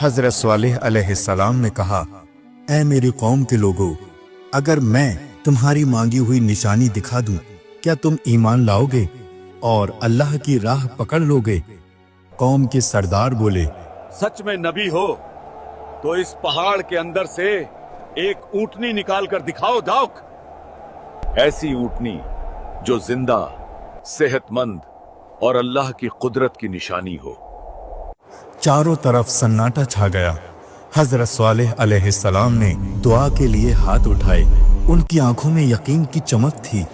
हजरत स्वालिह अलैहिस्सलाम ने कहा, ऐ मेरी कौम के लोगों, अगर मैं तुम्हारी मांगी हुई निशानी दिखा दूं, क्या तुम ईमान लाओगे और अल्लाह की राह पकड़ लोगे? कौम के सरदार बोले, सच में नबी हो तो इस पहाड़ के अंदर से एक ऊंटनी निकाल कर दिखाओ दाऊक। ऐसी ऊंटनी जो जिंदा, सेहतमंद और अल्लाह की कुदरत की निशानी हो। चारों तरफ सन्नाटा छा गया। हजरत स्वालिह अलैहिस्सलाम ने दुआ के लिए हाथ उठाए। उनकी आंखों में यकीन की चमक थी।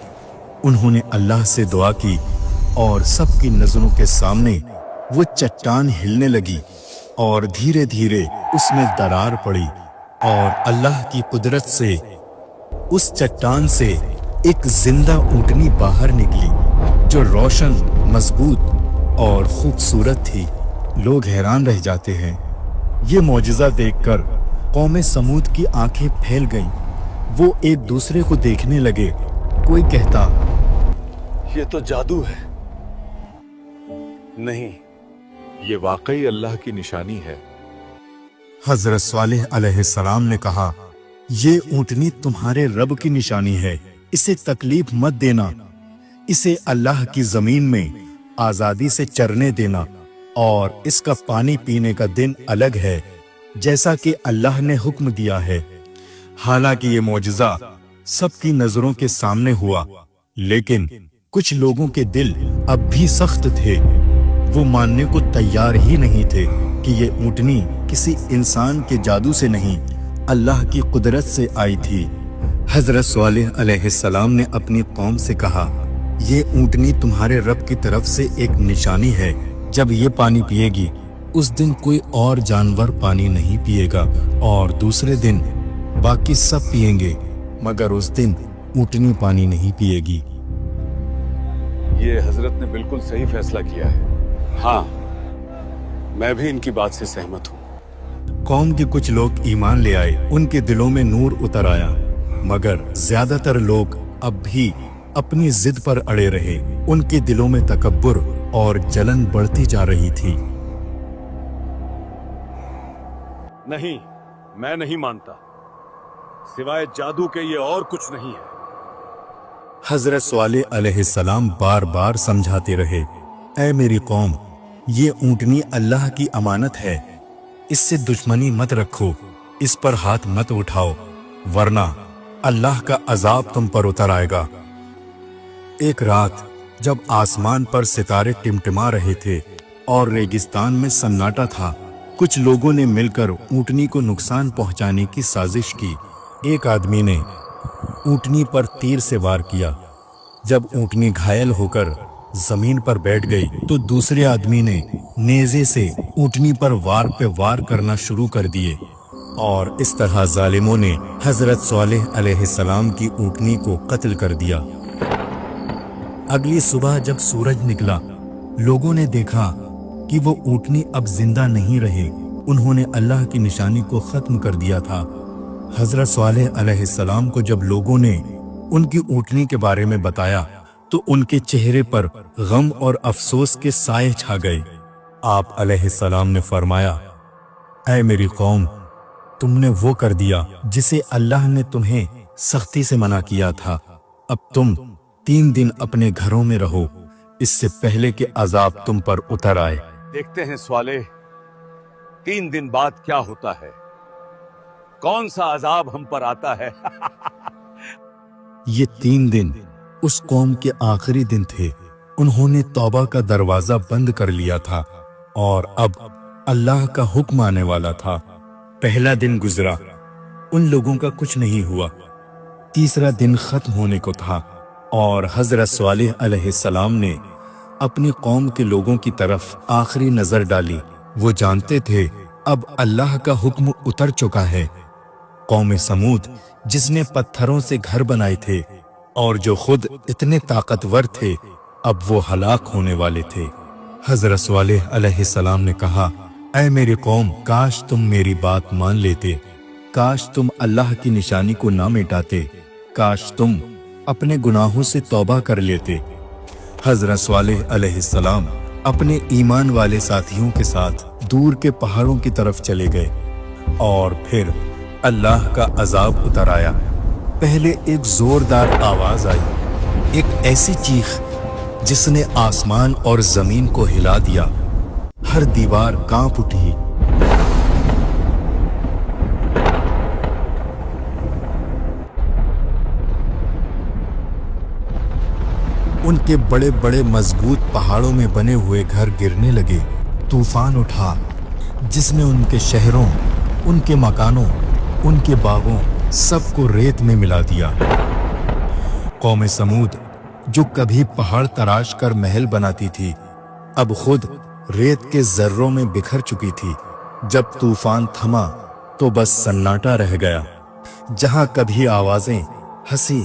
उन्होंने अल्लाह से दुआ की और सबकी नजरों के सामने वो चट्टान हिलने लगी और धीरे धीरे उसमें दरार पड़ी और अल्लाह की कुदरत से उस चट्टान से एक जिंदा ऊंटनी बाहर निकली जो रोशन, मजबूत और खूबसूरत थी। लोग हैरान रह जाते हैं। ये मौजिज़ा देखकर कौम समूद की आंखें फैल गईं। वो एक दूसरे को देखने लगे। कोई कहता, ये तो जादू है। नहीं, ये वाकई अल्लाह की निशानी है। हजरत स्वालिह अलैहिस्सलाम ने कहा, ये ऊंटनी तुम्हारे रब की निशानी है। इसे तकलीफ मत देना। इसे अल्लाह की जमीन में आजादी से चरने देना और इसका पानी पीने का दिन अलग है, जैसा कि अल्लाह ने हुक्म दिया है। हालांकि ये मौजिज़ा सबकी नजरों के सामने हुआ, लेकिन कुछ लोगों के दिल अब भी सख्त थे। वो मानने को तैयार ही नहीं थे कि ये ऊंटनी किसी इंसान के जादू से नहीं, अल्लाह की कुदरत से आई थी। हजरत स्वालिह अलैहिस्सलाम ने अपनी कौम से कहा, ये ऊंटनी तुम्हारे रब की तरफ से एक निशानी है। जब ये पानी पिएगी, उस दिन कोई और जानवर पानी नहीं पिएगा और दूसरे दिन बाकी सब पिएंगे, मगर उस दिन ऊंटनी पानी नहीं पिएगी। ये हजरत ने बिल्कुल सही फैसला किया है। हाँ, मैं भी इनकी बात से सहमत हूँ। कौम के कुछ लोग ईमान ले आए। उनके दिलों में नूर उतर आया, मगर ज्यादातर लोग अब भी अपनी जिद पर अड़े रहे। उनके दिलों में तकब्बुर और जलन बढ़ती जा रही थी। नहीं, मैं नहीं मानता। सिवाय जादू के ये और कुछ नहीं है। हजरत स्वालिह अलैहिस्सलाम बार बार समझाते रहे, ऐ मेरी कौम, ये ऊंटनी अल्लाह की अमानत है। इससे दुश्मनी मत रखो, इस पर हाथ मत उठाओ, वरना अल्लाह का अजाब तुम पर उतर आएगा। एक रात जब आसमान पर सितारे टिमटिमा रहे थे और रेगिस्तान में सन्नाटा था, कुछ लोगों ने मिलकर ऊंटनी को नुकसान पहुंचाने की साजिश की। एक आदमी ने ऊंटनी पर तीर से वार किया। जब ऊंटनी घायल होकर जमीन पर बैठ गई तो दूसरे आदमी ने नेज़े से ऊंटनी पर वार पे वार करना शुरू कर दिए और इस तरह जालिमों ने हजरत स्वालिह अलैहिस्सलाम की ऊंटनी को कत्ल कर दिया। अगली सुबह जब सूरज निकला, लोगों ने देखा कि वो ऊंटनी अब जिंदा नहीं रहे। उन्होंने अल्लाह की निशानी को खत्म कर दिया था। हजरत स्वालिह अलैहिस्सलाम को जब लोगों ने उनकी ऊंटनी के बारे में बताया तो उनके चेहरे पर गम और अफसोस के साए छा गए। आप अलैहिस्सलाम ने फरमाया, ऐ मेरी कौम, तुमने वो कर दिया जिसे अल्लाह ने तुम्हें सख्ती से मना किया था। अब तुम 3 दिन अपने घरों में रहो, इससे पहले कि अजाब तुम पर उतर आए। देखते हैं स्वालिह, 3 दिन बाद क्या होता है। कौन सा अजाब हम पर आता है। ये 3 दिन उस कौम के आखिरी दिन थे। उन्होंने तौबा का दरवाजा बंद कर लिया था और अब अल्लाह का हुक्म आने वाला था। पहला दिन गुजरा, उन लोगों का कुछ नहीं हुआ। तीसरा दिन खत्म होने को था और हजरत स्वालिह अलैहिस्सलाम ने अपनी कौम के लोगों की तरफ आखिरी नजर डाली। वो जानते थे अब अल्लाह का हुक्म उतर चुका है। कौम समूद, जिसने पत्थरों से घर बनाए थे और जो खुद इतने ताकतवर थे, अब वो हलाक होने वाले थे। हजरत स्वालिह अलैहिस्सलाम ने कहा, ऐ मेरी कौम, काश तुम मेरी बात मान लेते, काश तुम अल्लाह की निशानी को ना मिटाते, काश तुम अपने गुनाहों से तौबा कर लेते। हजरत स्वालिह अलैहिस्सलाम अपने ईमान वाले साथियों के साथ दूर के पहाड़ों की तरफ चले गए और फिर अल्लाह का अजाब उतर आया। पहले एक जोरदार आवाज आई, एक ऐसी चीख जिसने आसमान और जमीन को हिला दिया। हर दीवार कांप उठी। उनके बड़े बड़े मजबूत पहाड़ों में बने हुए घर गिरने लगे। तूफान उठा जिसने उनके शहरों, उनके मकानों, उनके बागों सबको रेत में मिला दिया। कौम समूद जो कभी पहाड़ तराश कर महल बनाती थी, अब खुद रेत के जर्रों में बिखर चुकी थी। जब तूफान थमा तो बस सन्नाटा रह गया। जहां कभी आवाजें, हंसी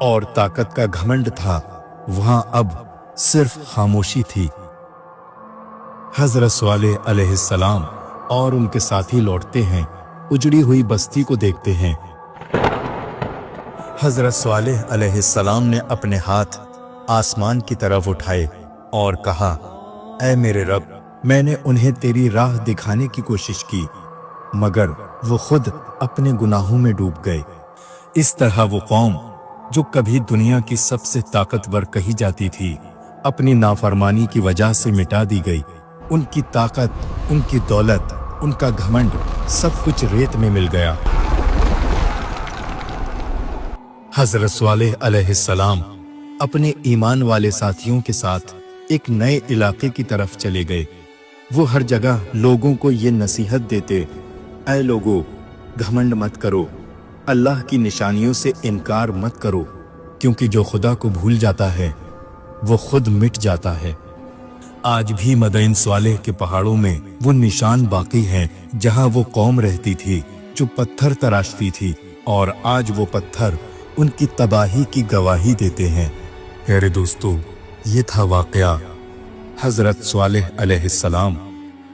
और ताकत का घमंड था, वहां अब सिर्फ खामोशी थी। हजरत स्वालेह अलैहिस्सलाम और उनके साथी लौटते हैं, उजड़ी हुई बस्ती को देखते हैं। हजरत स्वालेह अलैहिस्सलाम ने अपने हाथ आसमान की तरफ उठाए और कहा, ऐ मेरे रब, मैंने उन्हें तेरी राह दिखाने की कोशिश की, मगर वो खुद अपने गुनाहों में डूब गए। इस तरह वो कौम जो कभी दुनिया की सबसे ताकतवर कही जाती थी, अपनी नाफरमानी की वजह से मिटा दी गई। उनकी ताकत, उनकी दौलत, उनका घमंड सब कुछ रेत में मिल गया। हजरत स्वालेह अलैहिस्सलाम अपने ईमान वाले साथियों के साथ एक नए इलाके की तरफ चले गए। वो हर जगह लोगों को ये नसीहत देते, ऐ लोगों, घमंड मत करो, अल्लाह की निशानियों से इनकार मत करो, क्योंकि जो खुदा को भूल जाता है वो खुद मिट जाता है। आज भी मदइन स्वालेह के पहाड़ों में वो निशान बाकी हैं जहां वो कौम रहती थी जो पत्थर तराशती थी, और आज वो पत्थर उनकी तबाही की गवाही देते हैं। प्यारे दोस्तों, ये था वाकया हजरत स्वालेह अलैहिस्सलाम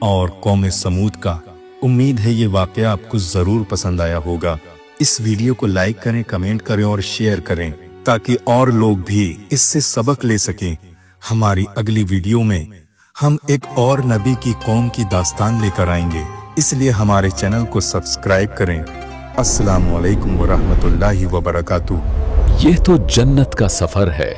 और कौम समूद का। उम्मीद है ये वाकया आपको जरूर पसंद आया होगा। इस वीडियो को लाइक करें, कमेंट करें और शेयर करें ताकि और लोग भी इससे सबक ले सकें। हमारी अगली वीडियो में हम एक और नबी की कौम की दास्तान लेकर आएंगे, इसलिए हमारे चैनल को सब्सक्राइब करें। अस्सलामु अलैकुम व रहमतुल्लाहि व बरकातुहू। ये तो जन्नत का सफर है।